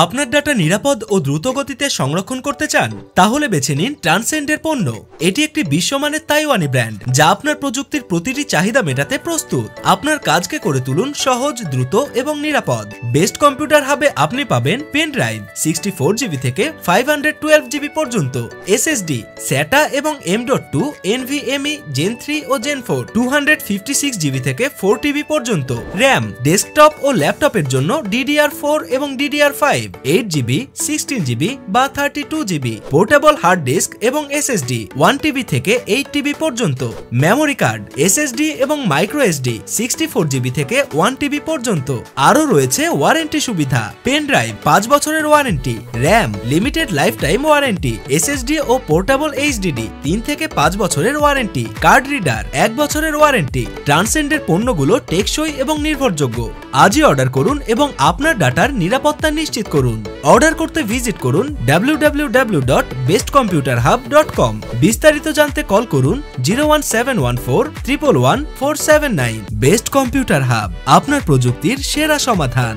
আপনার ডাটা নিরাপদ ও দ্রুত গতিতে সংরক্ষণ করতে চান? তাহলে বেছে নিন ট্রান্সেন্ডের পণ্য। এটি একটি বিশ্বমানের তাইওয়ানি ব্র্যান্ড যা আপনার প্রযুক্তির প্রতিটি চাহিদা মেটাতে প্রস্তুত। আপনার কাজকে করে তুলুন সহজ, দ্রুত এবং নিরাপদ। বেস্ট কম্পিউটার হাবে আপনি পাবেন পেন ড্রাইভ 64 জিবি থেকে 512 জিবি পর্যন্ত, SSD, SATA এবং M.2 NVMe Gen 3 ও Gen 4 256 জিবি থেকে 4 TB পর্যন্ত, RAM, ডেস্কটপ ও ল্যাপটপের জন্য DDR4 এবং DDR5 8 জিবি, 16 জিবি বা 32 জিবি, পোর্টেবল হার্ড ডিস্ক এবং SSD 1 TB থেকে 8 TB পর্যন্ত, মেমোরি কার্ড, SSD এবং মাইক্রো SD 64 জিবি থেকে 1 TB পর্যন্ত। আরও রয়েছে ওয়ারেন্টি সুবিধা, পেন ড্রাইভ 5 বছরের warranty, RAM limited life time warranty, SSD ও পোর্টেবল HDD 3 থেকে 5 বছরের ওয়ারেন্টি, কার্ড রিডার 1 বছরের ওয়ারেন্টি। ট্রান্সেন্ডের পণ্যগুলো টেকসই এবং নির্ভরযোগ্য। আজই অর্ডার করুন এবং আপনার ডাটার নিরাপত্তা নিশ্চিত করুন। অর্ডার করতে ভিজিট করুন www.bestcomputerhub.com। বিস্তারিত জানতে কল করুন 01714 111 479। বেস্ট কম্পিউটার হাব, আপনার প্রযুক্তির সেরা সমাধান।